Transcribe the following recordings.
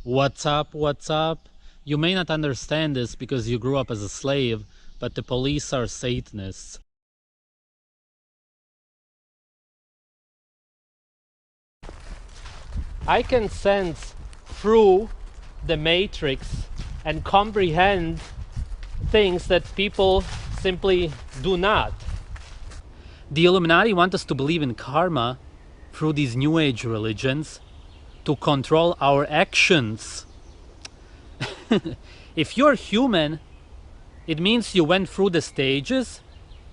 What's up? What's up? You may not understand this because you grew up as a slave, but the police are Satanists. I can sense through the matrix and comprehend things that people simply do not. The Illuminati want us to believe in karma through these New Age religions to control our actions. If you're human, it means you went through the stages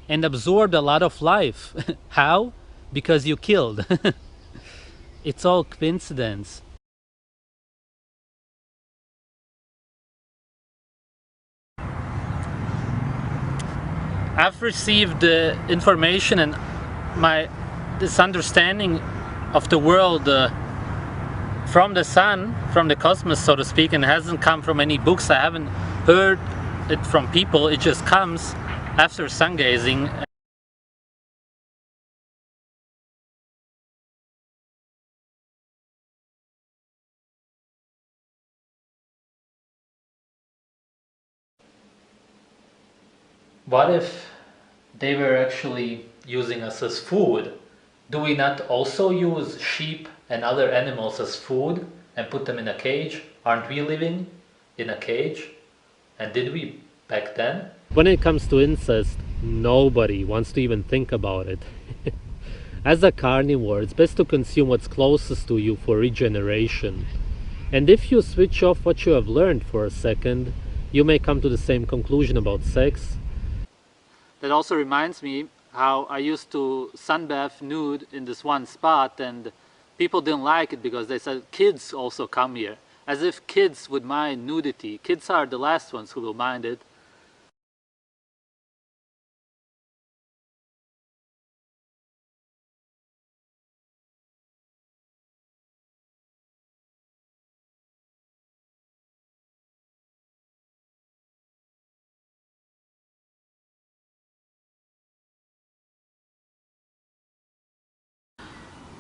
and absorbed a lot of life. How? Because you killed. It's all coincidence. I've received information and this understanding of the world from the sun, from the cosmos, so to speak, and it hasn't come from any books. I haven't heard it from people. It just comes after sun gazing. What if they were actually using us as food? Do we not also use sheep and other animals as food and put them in a cage? Aren't we living in a cage? And did we back then? When it comes to incest, nobody wants to even think about it. As a carnivore, it's best to consume what's closest to you for regeneration. And if you switch off what you have learned for a second, you may come to the same conclusion about sex. That also reminds me how I used to sunbath nude in this one spot, and people didn't like it because they said kids also come here. As if kids would mind nudity. Kids are the last ones who will mind it.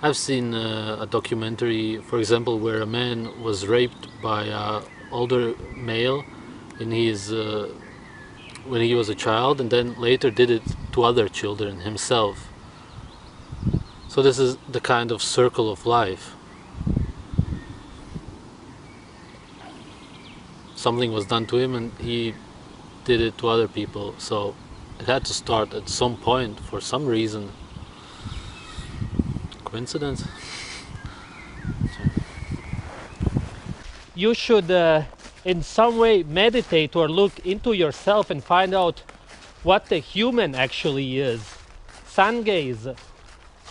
I've seen a documentary, for example, where a man was raped by an older male when he was a child, and then later did it to other children himself. So this is the kind of circle of life. Something was done to him and he did it to other people. So it had to start at some point for some reason. Coincidence? You should in some way meditate or look into yourself and find out what the human actually is. Sun gaze.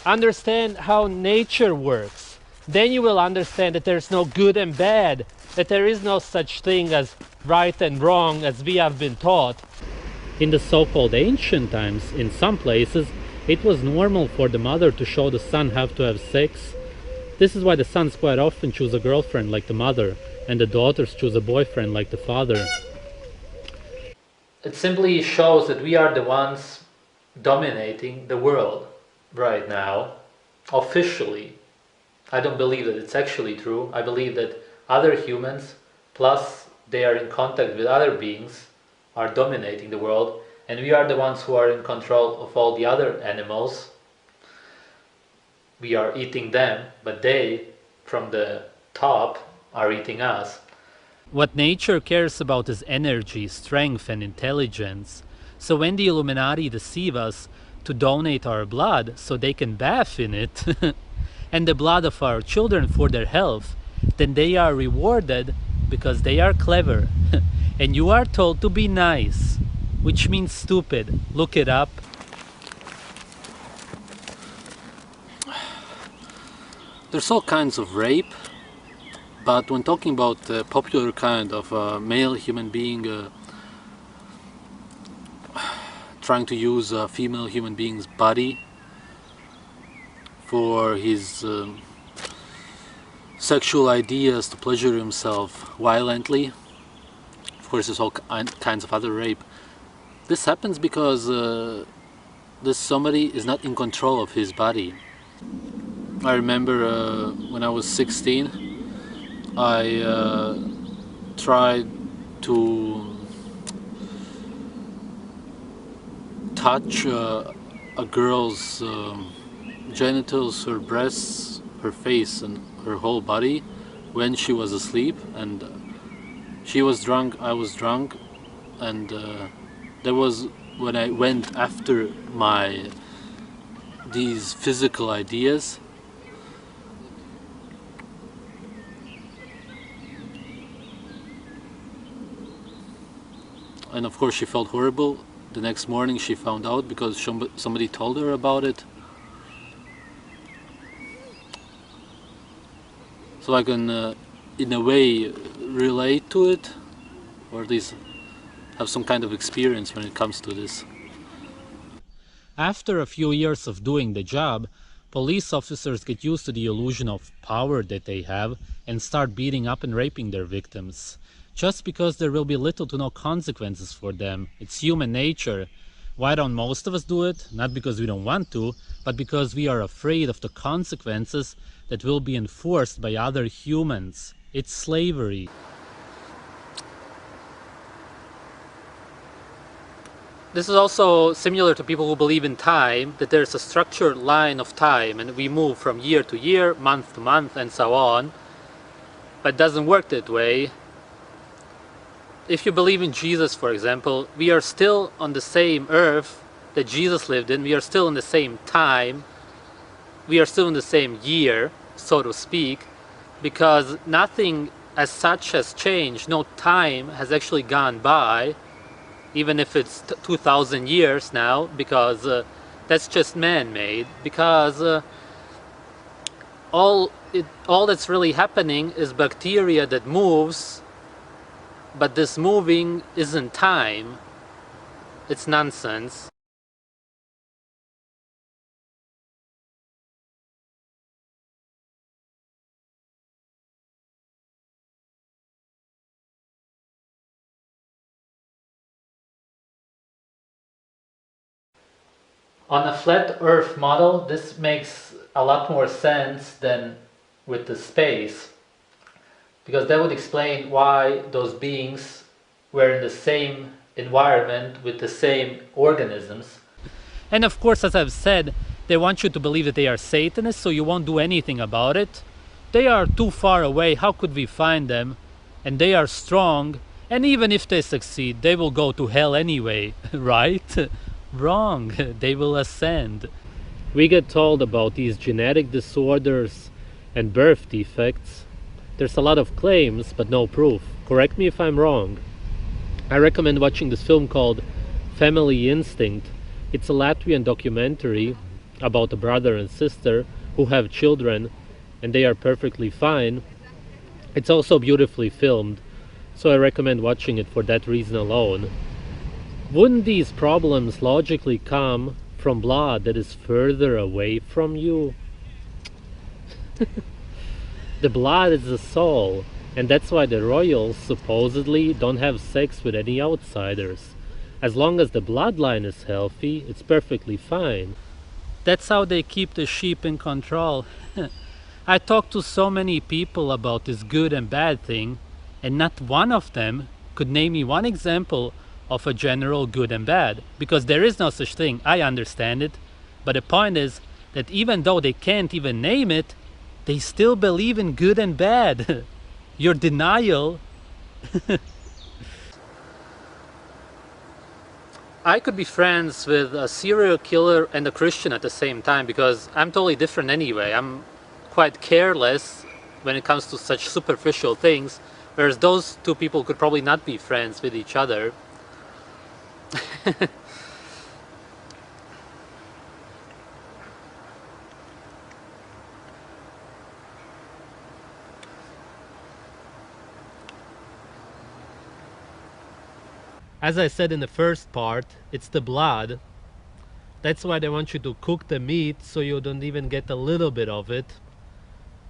Understand how nature works. Then you will understand that there's no good and bad, that there is no such thing as right and wrong as we have been taught. In the so-called ancient times, in some places, it was normal for the mother to show the son how to have sex. This is why the sons quite often choose a girlfriend like the mother, and the daughters choose a boyfriend like the father. It simply shows that we are the ones dominating the world right now, officially. I don't believe that it's actually true. I believe that other humans, plus they are in contact with other beings, are dominating the world, and we are the ones who are in control of all the other animals. We are eating them, but they, from the top, are eating us. What nature cares about is energy, strength, and intelligence. So when the Illuminati deceive us to donate our blood so they can bath in it, and the blood of our children for their health, then they are rewarded because they are clever. And you are told to be nice, which means stupid. Look it up. There's all kinds of rape, but when talking about the popular kind of male human being trying to use a female human being's body for his sexual ideas to pleasure himself violently, of course there's all kinds of other rape. This happens because this somebody is not in control of his body. I remember when I was 16, I tried to touch a girl's genitals, her breasts, her face, and her whole body when she was asleep, and she was drunk, I was drunk, and that was when I went after these physical ideas. And of course she felt horrible. The next morning she found out because somebody told her about it. So I can, in a way, relate to it, or at least have some kind of experience when it comes to this. After a few years of doing the job, police officers get used to the illusion of power that they have and start beating up and raping their victims. Just because there will be little to no consequences for them. It's human nature. Why don't most of us do it? Not because we don't want to, but because we are afraid of the consequences that will be enforced by other humans. It's slavery. This is also similar to people who believe in time, that there's a structured line of time and we move from year to year, month to month, and so on. But it doesn't work that way. If you believe in Jesus, for example, we are still on the same earth that Jesus lived in. We are still in the same time. We are still in the same year, so to speak, because nothing as such has changed. No time has actually gone by, even if it's 2,000 years now, because that's just man-made. Because all that's really happening is bacteria that moves. But this moving isn't time. It's nonsense. On a flat Earth model, this makes a lot more sense than with the space, because that would explain why those beings were in the same environment with the same organisms. And of course, as I've said, they want you to believe that they are Satanists, so you won't do anything about it. They are too far away, how could we find them? And they are strong, and even if they succeed, they will go to hell anyway, right? Wrong, they will ascend. We get told about these genetic disorders and birth defects. There's a lot of claims, but no proof. Correct me if I'm wrong. I recommend watching this film called Family Instinct. It's a Latvian documentary about a brother and sister who have children, and they are perfectly fine. It's also beautifully filmed, so I recommend watching it for that reason alone. Wouldn't these problems logically come from blood that is further away from you? The blood is the soul, and that's why the royals supposedly don't have sex with any outsiders. As long as the bloodline is healthy, it's perfectly fine. That's how they keep the sheep in control. I talked to so many people about this good and bad thing, and not one of them could name me one example of a general good and bad, because there is no such thing. I understand it, but the point is that even though they can't even name it, they still believe in good and bad. Your denial. I could be friends with a serial killer and a Christian at the same time, because I'm totally different anyway. I'm quite careless when it comes to such superficial things, whereas those two people could probably not be friends with each other. As I said in the first part, it's the blood. That's why they want you to cook the meat so you don't even get a little bit of it.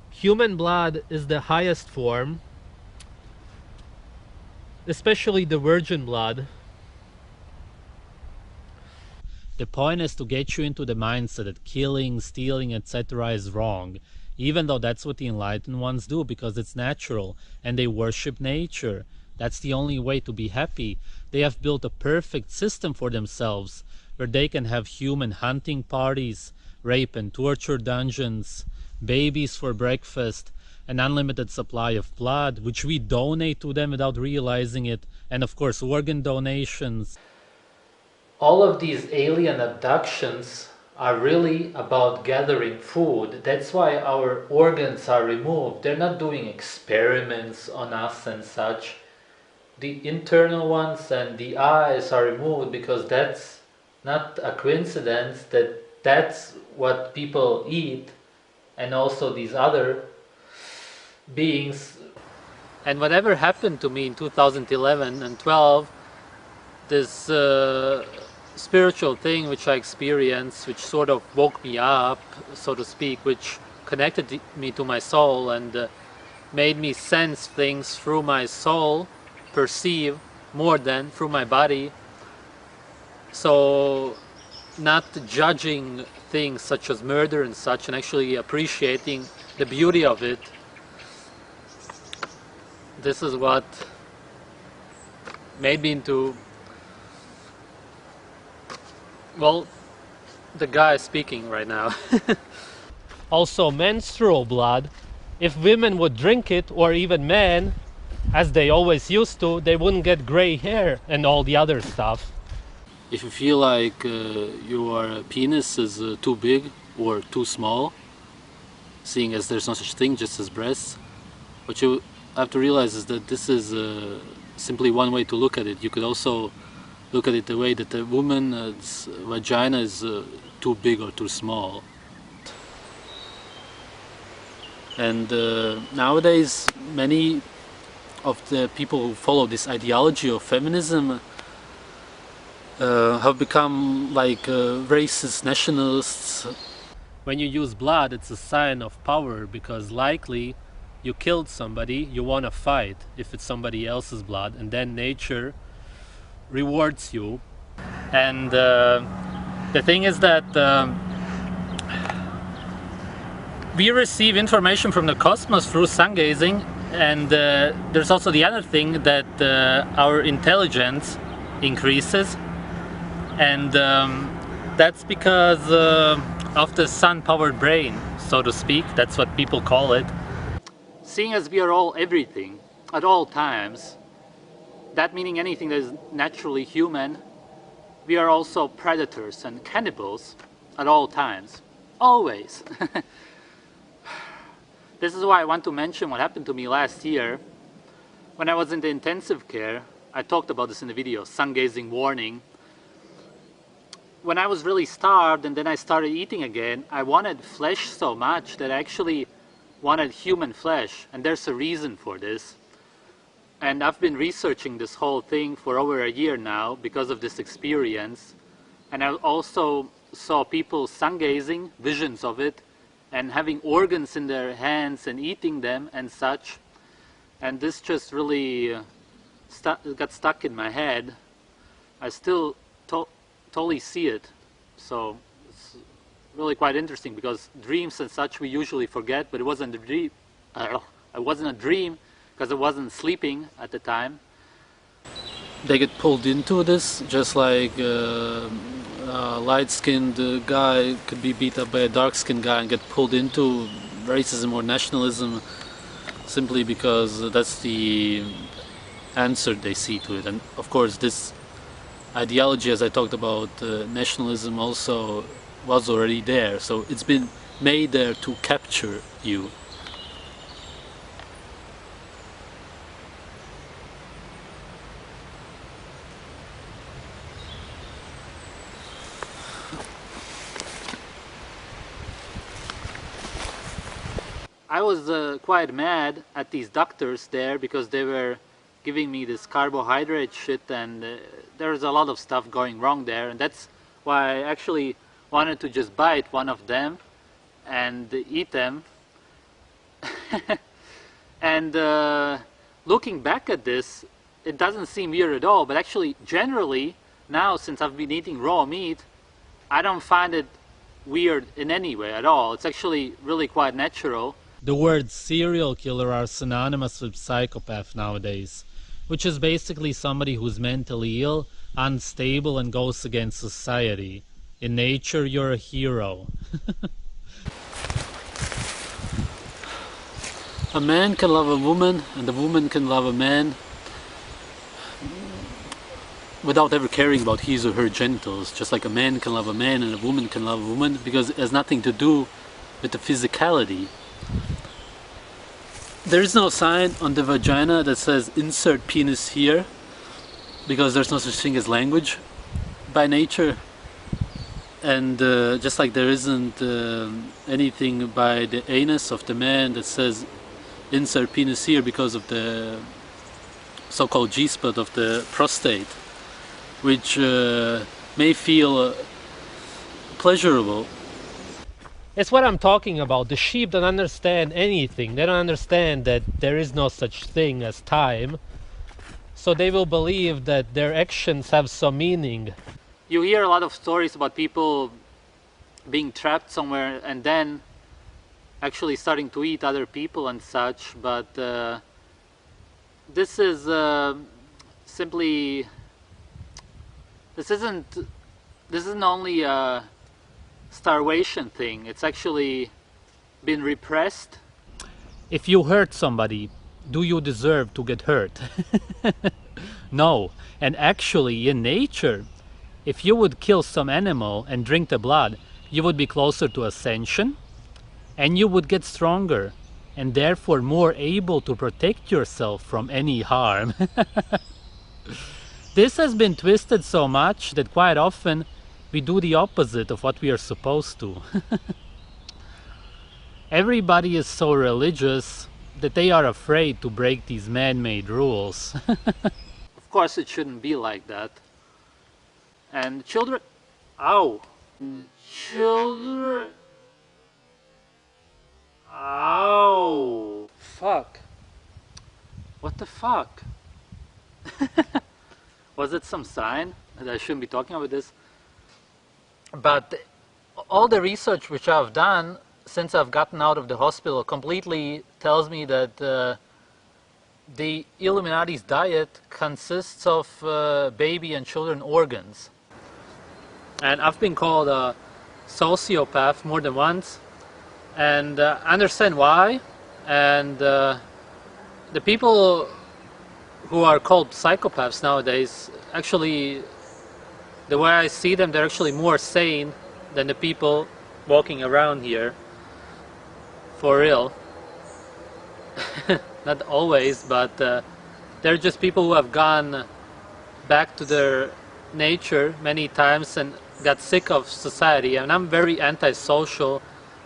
Human blood is the highest form, especially the virgin blood. The point is to get you into the mindset that killing, stealing, etc. is wrong. even though that's what the enlightened ones do, because it's natural, and they worship nature. That's the only way to be happy. They have built a perfect system for themselves, where they can have human hunting parties, rape and torture dungeons, babies for breakfast, an unlimited supply of blood, which we donate to them without realizing it, and of course organ donations. All of these alien abductions are really about gathering food. That's why our organs are removed. They're not doing experiments on us and such. The internal ones and the eyes are removed because that's not a coincidence that that's what people eat, and also these other beings. And whatever happened to me in 2011 and 12, this spiritual thing which I experienced, which sort of woke me up, so to speak, which connected me to my soul and made me sense things through my soul, perceive more than through my body. So not judging things such as murder and such, and actually appreciating the beauty of it. This is what made me into, well, the guy speaking right now. Also, menstrual blood, if women would drink it, or even men, as they always used to, they wouldn't get gray hair and all the other stuff. If you feel like your penis is too big or too small, seeing as there's no such thing just as breasts, what you have to realize is that this is simply one way to look at it. You could also look at it the way that a woman's vagina is too big or too small. And nowadays, many of the people who follow this ideology of feminism have become like racist nationalists. When you use blood, it's a sign of power, because likely you killed somebody, you want to fight if it's somebody else's blood, and then nature rewards you. And the thing is that we receive information from the cosmos through sun gazing, and there's also the other thing that our intelligence increases, and that's because of the sun-powered brain, so to speak. That's what people call it. Seeing as we are all everything at all times, that meaning anything that is naturally human, we are also predators and cannibals at all times, always. This is why I want to mention what happened to me last year. When I was in the intensive care, I talked about this in the video, sun gazing warning. When I was really starved and then I started eating again, I wanted flesh so much that I actually wanted human flesh, and there's a reason for this. And I've been researching this whole thing for over a year now because of this experience. And I also saw people sun gazing, visions of it, and having organs in their hands and eating them and such. And this just really got stuck in my head. I still totally see it. So it's really quite interesting, because dreams and such we usually forget, but it wasn't a dream. It wasn't a dream because I wasn't sleeping at the time. They get pulled into this, just like a light-skinned guy could be beat up by a dark-skinned guy and get pulled into racism or nationalism simply because that's the answer they see to it. And of course this ideology, as I talked about, nationalism also was already there, so it's been made there to capture you. I was quite mad at these doctors there because they were giving me this carbohydrate shit, and there's a lot of stuff going wrong there, and that's why I actually wanted to just bite one of them and eat them. And looking back at this, it doesn't seem weird at all, but actually generally now, since I've been eating raw meat, I don't find it weird in any way at all. It's actually really quite natural. The words serial killer are synonymous with psychopath nowadays, which is basically somebody who's mentally ill, unstable, and goes against society. In nature, you're a hero. A man can love a woman, and a woman can love a man without ever caring about his or her genitals, just like a man can love a man and a woman can love a woman, because it has nothing to do with the physicality. There is no sign on the vagina that says insert penis here, because there's no such thing as language by nature. And just like there isn't anything by the anus of the man that says insert penis here because of the so-called G-spot of the prostate, which may feel pleasurable. It's what I'm talking about. The sheep don't understand anything. They don't understand that there is no such thing as time. So they will believe that their actions have some meaning. You hear a lot of stories about people being trapped somewhere and then actually starting to eat other people and such, but this is simply, this isn't only a starvation thing, it's actually been repressed. If you hurt somebody, do you deserve to get hurt? No. And actually, in nature, if you would kill some animal and drink the blood, you would be closer to ascension, and you would get stronger, and therefore more able to protect yourself from any harm. This has been twisted so much that quite often we do the opposite of what we are supposed to. Everybody is so religious that they are afraid to break these man-made rules. Of course it shouldn't be like that. And children... Ow! Children... Ow! Fuck. What the fuck? Was it some sign that I shouldn't be talking about this? But all the research which I've done since I've gotten out of the hospital completely tells me that the Illuminati's diet consists of baby and children organs. And I've been called a sociopath more than once, and I understand why. And the people who are called psychopaths nowadays, actually, the way I see them, they're actually more sane than the people walking around here. For real. Not always, but they're just people who have gone back to their nature many times and got sick of society. And I'm very antisocial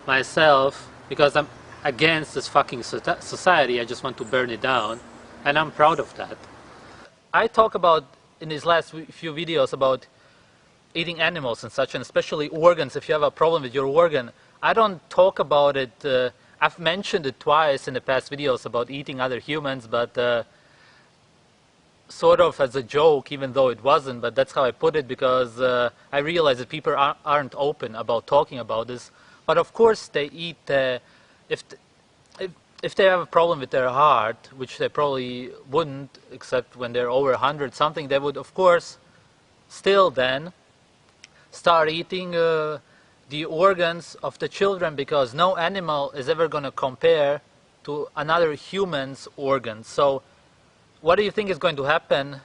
myself because I'm against this fucking society. I just want to burn it down, and I'm proud of that. I talk about in these last few videos about eating animals and such, and especially organs. If you have a problem with your organ, I don't talk about it. I've mentioned it twice in the past videos about eating other humans, but sort of as a joke, even though it wasn't, but that's how I put it, because I realize that people aren't open about talking about this. But of course they eat, if they have a problem with their heart, which they probably wouldn't, except when they're over 100 something, they would of course still then start eating the organs of the children, because no animal is ever going to compare to another human's organs. So what do you think is going to happen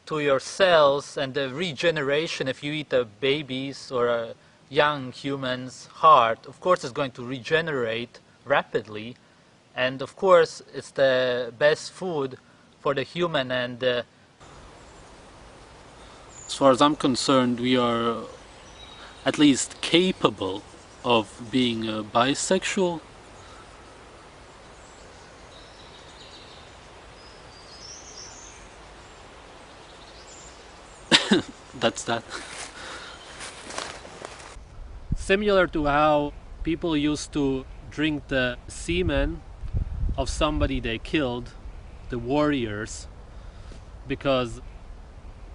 to your cells and the regeneration if you eat a baby's or a young human's heart? Of course it's going to regenerate rapidly, and of course it's the best food for the human. And as far as I'm concerned, we are at least capable of being bisexual. That's that. Similar to how people used to drink the semen of somebody they killed, the warriors, because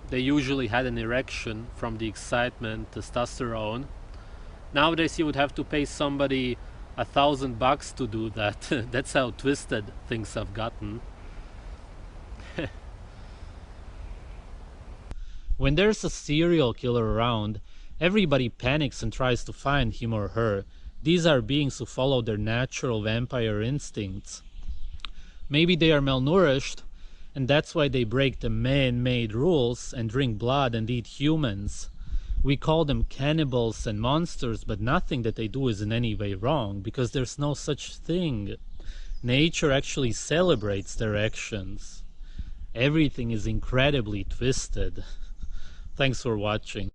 they usually had an erection from the excitement, testosterone. Nowadays you would have to pay somebody $1,000 to do that. That's how twisted things have gotten. When there's a serial killer around, everybody panics and tries to find him or her. These are beings who follow their natural vampire instincts. Maybe they are malnourished, and that's why they break the man-made rules and drink blood and eat humans. We call them cannibals and monsters, but nothing that they do is in any way wrong, because there's no such thing. Nature actually celebrates their actions. Everything is incredibly twisted. Thanks for watching.